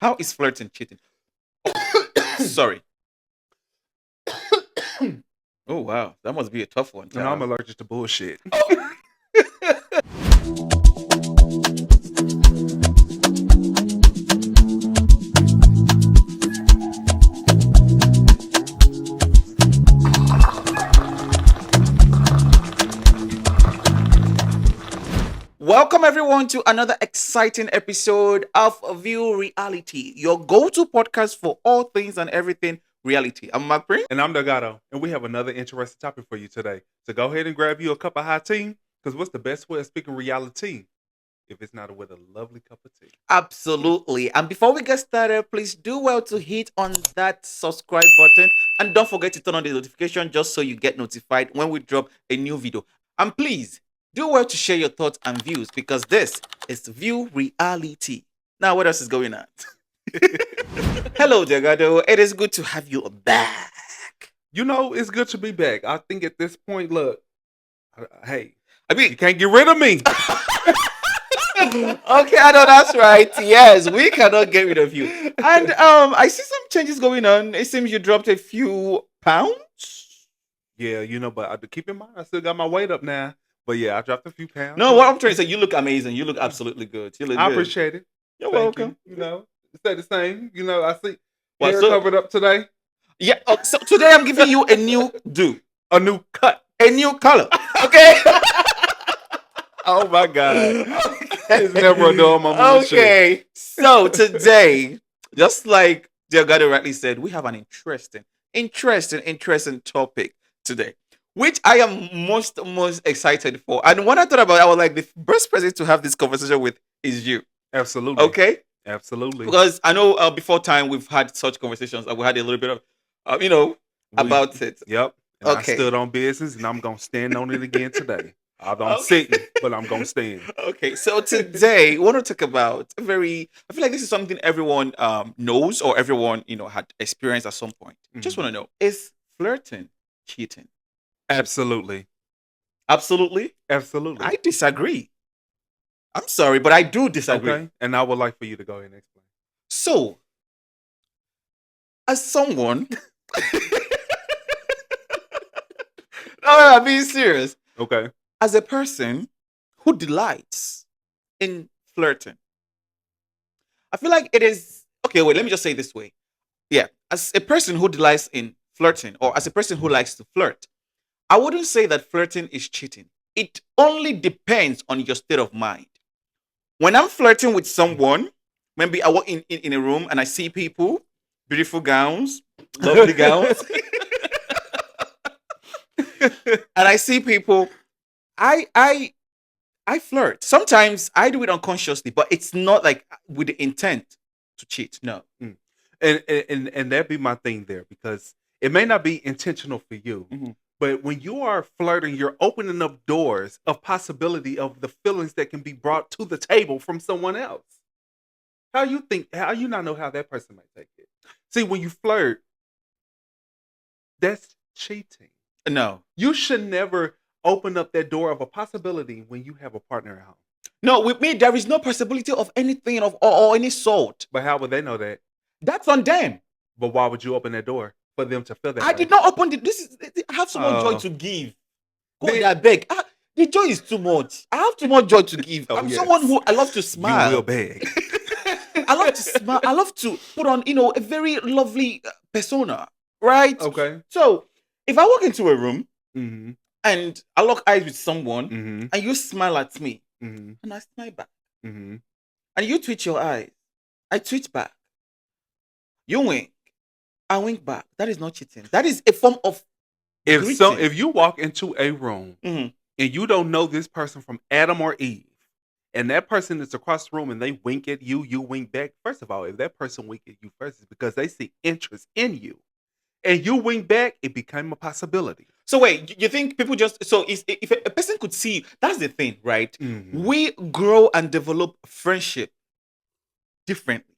How is flirting cheating? Sorry. Oh wow, that must be a tough one, And I'm child. allergic to bullshit. Welcome everyone to another exciting episode of View Reality, your go-to podcast for all things and everything reality. I'm Mark Prince. And I'm Delgado. And we have another interesting topic for you today. So go ahead and grab you a cup of hot tea. Because what's the best way of speaking reality if it's not with a lovely cup of tea? Absolutely. And before we get started, please do well to hit on that subscribe button and don't forget to turn on the notification just so you get notified when we drop a new video. And please do well to share your thoughts and views because this is View Reality. Now, what else is going on? Hello, Delgado. It is good to have you back. You know, it's good to be back. I think at this point, look, hey, I mean, you can't get rid of me. okay, I know that's right. Yes, we cannot get rid of you. And I see some changes going on. It seems you dropped a few pounds. Yeah, but keep in mind, I still got my weight up now. But yeah, I dropped a few pounds. No, what I'm trying to say, you look amazing. You look absolutely good. You look I good. appreciate it. You're Thank welcome. You stay the same. I see Well, hair so- covered up today. Yeah. So today I'm giving you a new do, A new cut. a new color. Okay. Oh my God. It's never a dull moment with shit. Okay. So today, just like Delgado rightly said, we have an interesting topic today, which I am most excited for. And when I thought about it, I was like, the best person to have this conversation with is you. Absolutely. Okay. Absolutely. Because I know before time we've had such conversations and we had a little bit of, about it. Yep. And Okay. I stood on business and I'm going to stand on it again today. I don't Okay. sit, but I'm going to stand. Okay, so today we want to talk about I feel like this is something everyone knows or everyone, had experienced at some point. Just want to know, is flirting cheating? Absolutely. Absolutely. Absolutely. I disagree. I'm sorry, but I do disagree. Okay. And I would like for you to go ahead and explain. So, as someone No, I'm being serious. Okay. As a person who delights in flirting, I feel like it is okay. Wait, let me just say it this way. Yeah, as a person who delights in flirting, or as a person who likes to flirt, I wouldn't say that flirting is cheating. It only depends on your state of mind. When I'm flirting with someone, maybe I walk in a room and I see people, beautiful gowns, lovely gowns, and I see people, I flirt. Sometimes I do it unconsciously, but it's not like with the intent to cheat. No. And that be my thing there, because it may not be intentional for you, Mhm. but when you are flirting, you're opening up doors of possibility of the feelings that can be brought to the table from someone else. How you not know how that person might take it? See, when you flirt, that's cheating. No. You should never open up that door of a possibility when you have a partner at home. No, with me, there is no possibility of anything or any sort. But how would they know that? That's on them. But why would you open that door for them to feel that? I way? did not open I have so much joy Oh. to give. Then- God, I beg. The joy is too much. I have too much joy to give. Oh, I'm yes. someone who I love to smile. You will beg. I love to smile. I love to put on, a very lovely persona, right? Okay. So if I walk into a room Mm-hmm. and I lock eyes with someone Mm-hmm. and you smile at me Mm-hmm. and I smile back Mm-hmm. and you twitch your eyes, I twitch back. You wink, I wink back. That is not cheating. That is a form of greeting. If you walk into a room Mhm. and you don't know this person from Adam or Eve, and that person is across the room and they wink at you, you wink back. First of all, if that person wink at you first, it's because they see interest in you, and you wink back, it became a possibility. So wait, you think people just if a person could see you, that's the thing, right? Mhm. We grow and develop friendship differently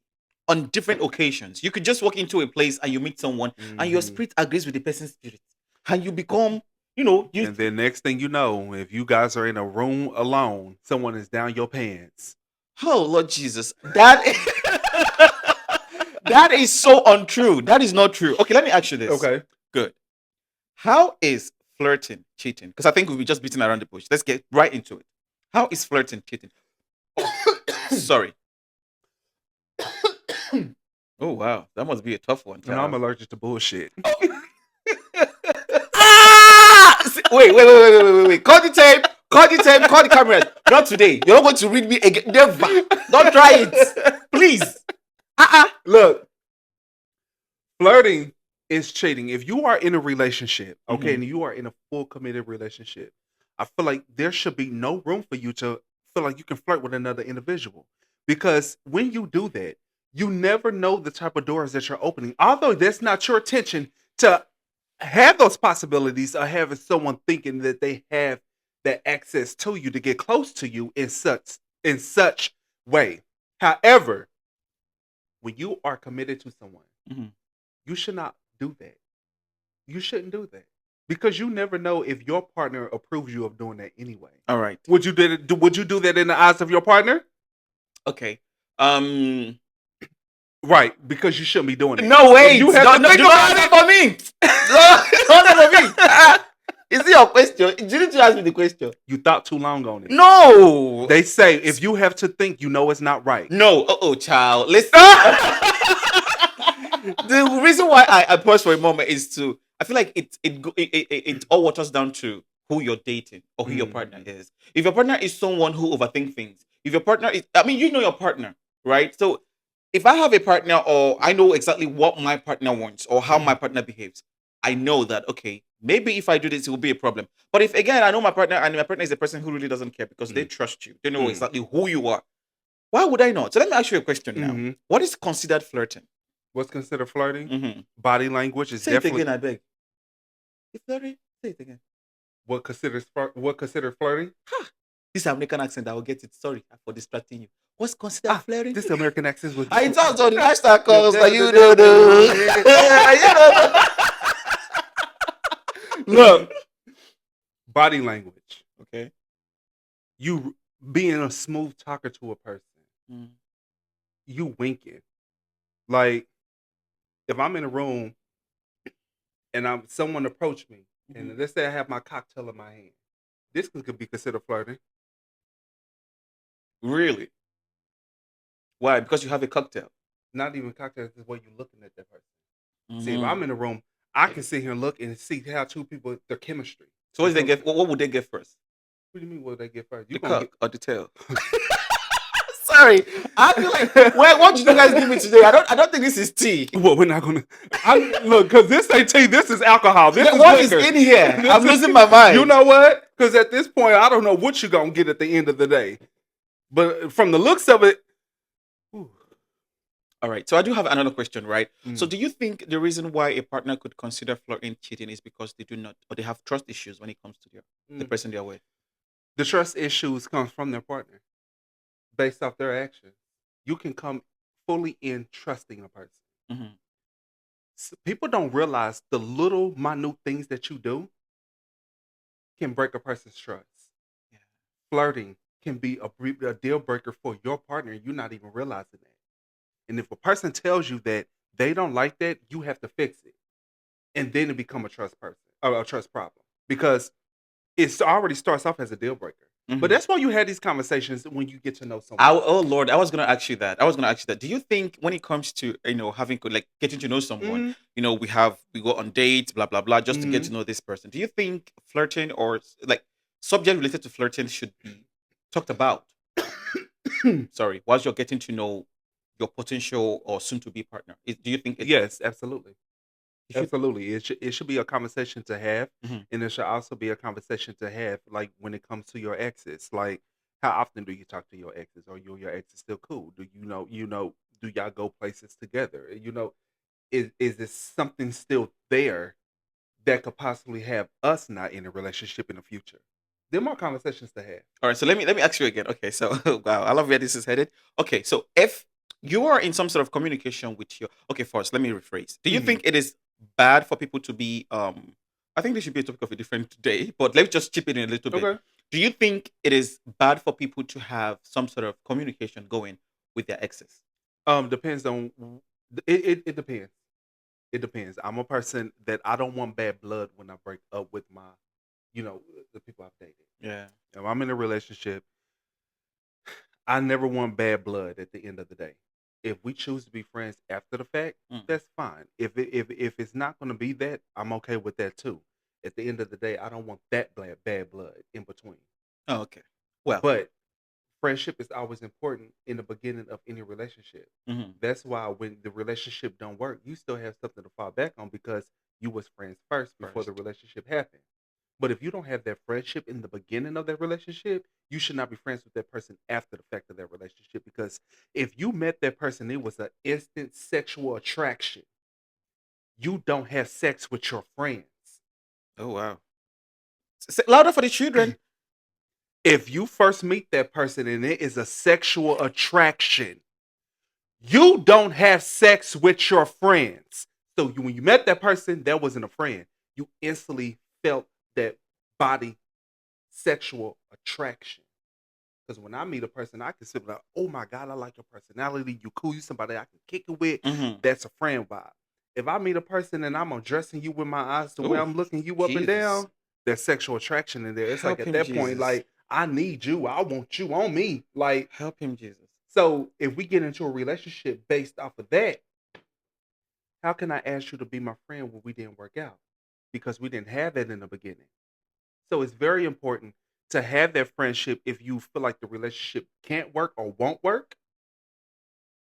on different occasions. You could just walk into a place and you meet someone and your Mhm. spirit agrees with the person's spirit. And you become, you And then next thing you know, if you guys are in a room alone, someone is down your pants. oh Lord Jesus. That That is so untrue. That is not true. Okay, let me ask you this. Okay. Good. How is flirting cheating? Because I think we've just beaten around the bush. Let's get right into it. How is flirting cheating? Oh, sorry. Oh wow, that must be a tough one, And I'm child. allergic to bullshit. Ah! Wait. Call the tape. Call the tape. Call the cameras. Not today. You're not going to read me again. Never. Don't try it. Please. Look, flirting is cheating. If you are in a relationship, okay, Mhm. and you are in a full committed relationship, I feel like there should be no room for you to feel like you can flirt with another individual. Because when you do that, you never know the type of doors that you're opening. Although that's not your intention to have those possibilities of having someone thinking that they have that access to you to get close to you in such way. However, when you are committed to someone, Mhm. you should not do that. You shouldn't do that because you never know if your partner approves you of doing that anyway. All right. Would you do that in the eyes of your partner? Okay. Um. Right, because you shouldn't be doing it. No, If wait. you have to Do think not about answer it, for me. Don't answer for me. Is it your question? Didn't you ask me the question? you thought too long on it. No. They say if you have to think, you know it's not right. No. Oh, child. Listen. The reason why I pause for a moment is to I feel like it all waters down to who you're dating or who your partner Mhm. is. If your partner is someone who overthinks things, if your partner is, I mean, you know your partner, right? So if I have a partner or I know exactly what my partner wants or how my partner behaves, I know that okay, maybe if I do this, it will be a problem. But if again I know my partner and my partner is a person who really doesn't care because they Mm. trust you, they know Mm. exactly who you are. Why would I not? So let me ask you a question now. Mhm. What is considered flirting? What's considered flirting? Mm-hmm. Body language is Say it definitely again, I beg. If flirting, say it again. what considered flirting. Ha! This American accent, I will get it. Sorry for distracting you. What's considered Ah, flirting? this American accent was. I thought on the hashtag calls that you don't know. You don't know. Look, body language. Okay. You being a smooth talker to a person. Mm. You winking. Like if I'm in a room and someone approached me Mhm. and let's say I have my cocktail in my hand. This could be considered flirting. Really? Why? Because you have a cocktail. Not even cocktail, it's the way you're looking at that person. See, if I'm Mhm. in a room, I can sit here and look and see how two people their chemistry. So what did they Because get? What would they get first? what do you mean what they get first? You The gonna get cock or the tail? Sorry, I feel like what did you guys give me today? I don't think this is tea. well, we're not gonna look because this ain't tea, this is alcohol. This is What is liquor. in here? This I'm is, losing my you mind. know what? Because at this point, I don't know what you're gonna get at the end of the day. But from the looks of it, ooh, All right. So I do have another question, right? So mm, do you think the reason why a partner could consider flirting cheating is because they do not or they have trust issues when it comes to the mm. person they're with? The trust issues comes from their partner based off their actions. You can come fully in trusting a person. Hmm. People don't realize the little minute things that you do can break a person's trust. Yeah. Flirting can be a deal breaker for your partner, and you're not even realizing that. And if a person tells you that they don't like that, you have to fix it, and then it become a trust person or a trust problem because it already starts off as a deal breaker. But Hmm. that's why you had these conversations when you get to know someone. Oh Lord, I was gonna ask you that. I was gonna ask you that. Do you think when it comes to having like getting to know someone, Mm-hmm. we go on dates, blah blah blah, just to get Mm-hmm. to know this person. Do you think flirting or like subject related to flirting should be talked about? Sorry, whilst you're getting to know your potential or soon to be partner. Do you think Yes, absolutely. it should? Absolutely. It should be a conversation to have, Mhm. and it should also be a conversation to have, like when it comes to your exes. Like, how often do you talk to your exes? Are you and your exes still cool? Do do y'all go places together? Is this something still there that could possibly have us not in a relationship in the future? There are more conversations to have. All right, so let me ask you again. Okay, so wow, I love where this is headed. Okay, so if you are in some sort of communication with your okay, first let me rephrase. Do you Hmm. think it is bad for people to be I think this should be a topic of a different day, but let's just chip it in a little bit. Okay. Do you think it is bad for people to have some sort of communication going with their exes? Depends on. It depends. It depends. I'm a person that I don't want bad blood when I break up with my, the people I've dated. Yeah. If I'm in a relationship, I never want bad blood at the end of the day. If we choose to be friends after the fact, Mm. that's fine. If it's not going to be that, I'm okay with that too. At the end of the day, I don't want that bad blood in between. Oh, okay. Well. But friendship is always important in the beginning of any relationship. Hmm. That's why when the relationship don't work, you still have something to fall back on because you was friends first before the First. relationship happened. But if you don't have that friendship in the beginning of that relationship, you should not be friends with that person after the fact of that relationship. Because if you met that person, it was an instant sexual attraction. You don't have sex with your friends. Oh wow. Louder for the children. If you first meet that person and it is a sexual attraction, you don't have sex with your friends. So when you met that person, that wasn't a friend. You instantly felt that body sexual attraction. Because when I meet a person, I can say like, "Oh my god, I like your personality. You cool. You somebody I can kick it with." Hmm. That's a friend vibe. If I meet a person and I'm addressing you with my eyes the way Oh, I'm looking you up and Jesus. down, there's sexual attraction in there. It's like Help at him, that point, Jesus. like I need you. I want you on me. Like Help him, Jesus. so, if we get into a relationship based off of that, how can I ask you to be my friend when we didn't work out? Because we didn't have that in the beginning. So it's very important to have that friendship if you feel like the relationship can't work or won't work.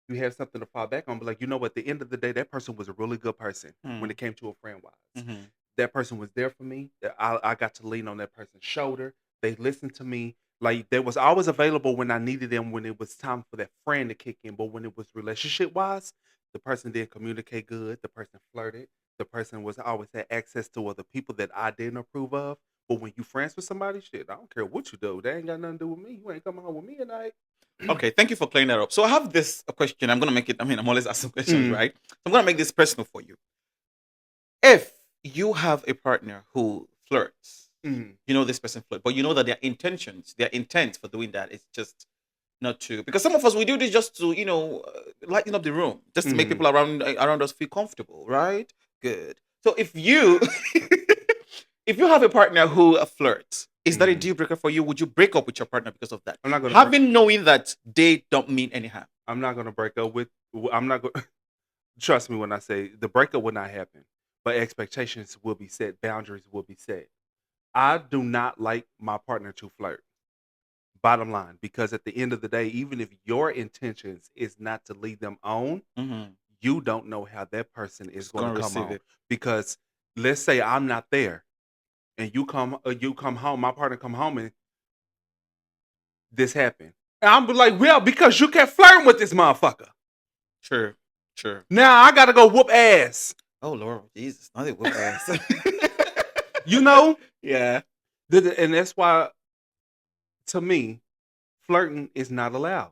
You have something to fall back on. But like, you know, at the end of the day, that person was a really good person when Mm. it came to a friend wise. Hmm. That person was there for me. I got to lean on that person's shoulder. They listened to me. Like they was always available when I needed them when it was time for that friend to kick in. But when it was relationship wise, the person didn't communicate good. The person flirted. The person was always had access to other people that I didn't approve of. But when you friends with somebody, shit, I don't care what you do. They ain't got nothing to do with me. You ain't coming home with me tonight. Okay, thank you for clearing that up. So I have this question. I'm gonna make it. I mean, I'm always asking questions, Mm, right? So I'm gonna make this personal for you. If you have a partner who flirts, mm, you know this person flirt, but you know that their intentions, their intent for doing that is just not true. Because some of us we do this just to lighten up the room, just to make mm, people around us feel comfortable, right? Good. So if you if you have a partner who flirts, is that a mm. deal breaker for you? Would you break up with your partner because of that? I'm not gonna break. Having knowing that they don't mean any harm. I'm not gonna break up with. I'm not going. Trust me when I say the breakup will not happen, but expectations will be set, boundaries will be set. I do not like my partner to flirt. Bottom line, because at the end of the day, even if your intentions is not to lead them on, Hmm. you don't know how that person is Just going to gonna come receive on. it. Because let's say I'm not there, and you come home, my partner come home, and this happened. And I'm like, well, because you kept flirting with this motherfucker. True. True. Now I gotta go whoop ass. Oh Lord, Jesus, not a whoop ass. You know, Yeah. and that's why to me, flirting is not allowed.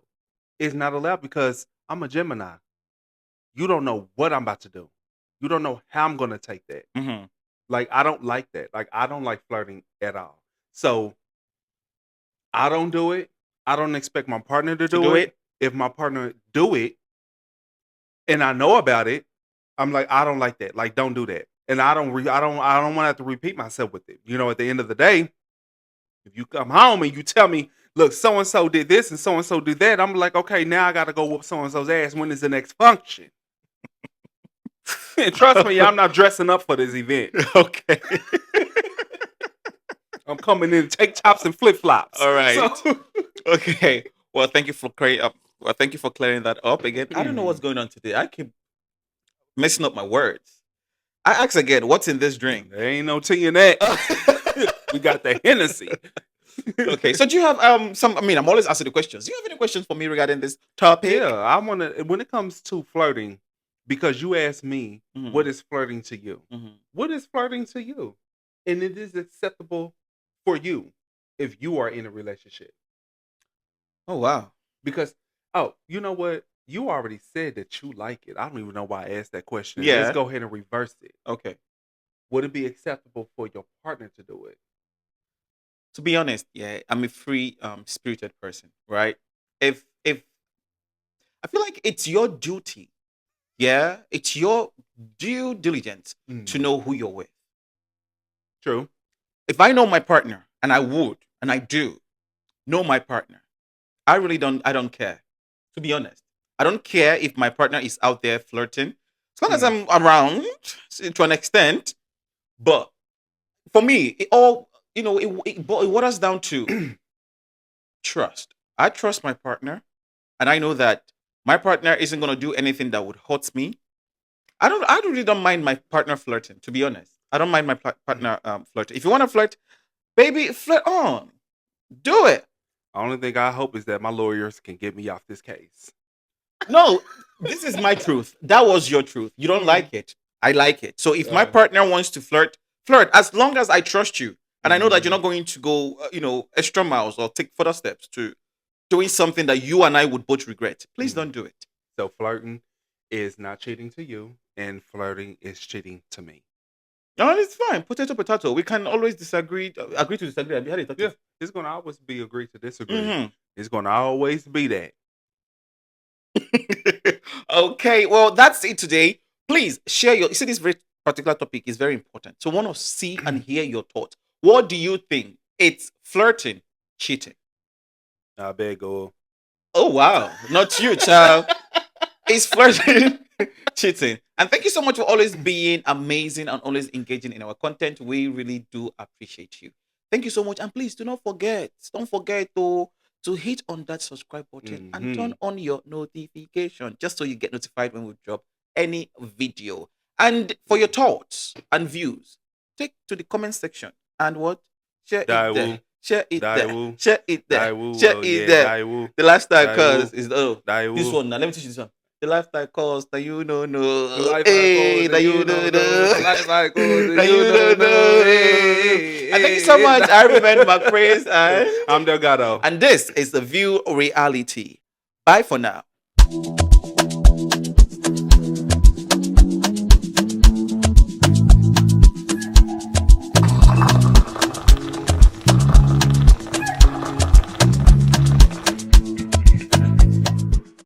It's not allowed because I'm a Gemini. You don't know what I'm about to do. You don't know how I'm going to take that. Hmm. Like I don't like that. Like I don't like flirting at all. So I don't do it. I don't expect my partner to To do do it. it. If my partner do it and I know about it, I'm like I don't like that. Like don't do that. And I don't want to have to repeat myself with it. You know, at the end of the day, if you come home and you tell me, look, so and so did this and so did that, I'm like, okay, now I gotta go whoop so and so's ass. When is the next function? And trust me, I'm not dressing up for this event. Okay. I'm coming in tank tops and flip flops. All So, right. Okay. Well, thank you for clearing up. Well, thank you for clearing that up again. I don't know what's mhm. going on today. I keep messing up my words. I ask again. What's in this drink? There ain't no tea in that. We got the Hennessy. Okay. So do you have some? I mean, I'm always asking the questions. Do you have any questions for me regarding this topic? Yeah, I want to. When it comes to flirting, because you asked me, what Hmm. is flirting to you? Hmm. What is flirting to you? And it is acceptable for you if you are in a relationship. Oh wow. Because, oh, you know what? You already said that you like it. I don't even know why I asked that question. Let's Yeah. go ahead and reverse it. Okay. Would it be acceptable for your partner to do it? To be honest, yeah, I'm a free spirited person, right? If I feel like it's your duty Yeah, it's your due diligence to Mm, know who you're with. true. If I know my partner, and I would, and I do know my partner, I really don't. I don't care. To be honest, I don't care if my partner is out there flirting, as long as Mm, I'm around to an extent. But for me, it all it waters down to trust. I trust my partner, and I know that my partner isn't gonna do anything that would hurt me. I really don't mind my partner flirting. To be honest, I don't mind my partner flirting. If you want to flirt, baby, flirt on. Do it. Only thing I hope is that my lawyers can get me off this case. No, this is my truth. That was your truth. You don't Mm, like it. I like it. So if my uh, partner wants to flirt, flirt. As long as I trust you and I know that you're mhm, not going to go, extra miles or take further steps to doing something that you and I would both regret. Please mm. don't do it. So flirting is not cheating to you, and flirting is cheating to me. No, it's fine. Potato, potato. We can always disagree, agree to disagree. And be how they talk Yeah, is. it's gonna always be agree to disagree. Mhm. It's gonna always be that. Okay, well, that's it today. Please share your. You see, this very particular topic is very important. So, want to see and hear your thoughts. What do you think? It's flirting, cheating. I beg go. Oh wow, not you, child. It's flirting, cheating. And thank you so much for always being amazing and always engaging in our content. We really do appreciate you. Thank you so much. And please do not forget, don't forget to hit on that subscribe button and turn Hmm. on your notification just so you get notified when we drop any video. And for your thoughts and views, take to the comment section and what? Share it Die there. woo, Share it die there. woo, Share it there. die woo. Share Oh it yeah, there. die woo, The lifestyle die cause woo, is die this woo. one now. Let me teach you this one. The lifestyle course that you don't The know. life I Hey, cause that and you you don't don't know. know. The life I cause and That you you don't don't know. know. Hey. Hey, And thank you so hey, much. I remain Mark Praise hey. I'm Delgado. and this is the View Reality. Bye for now.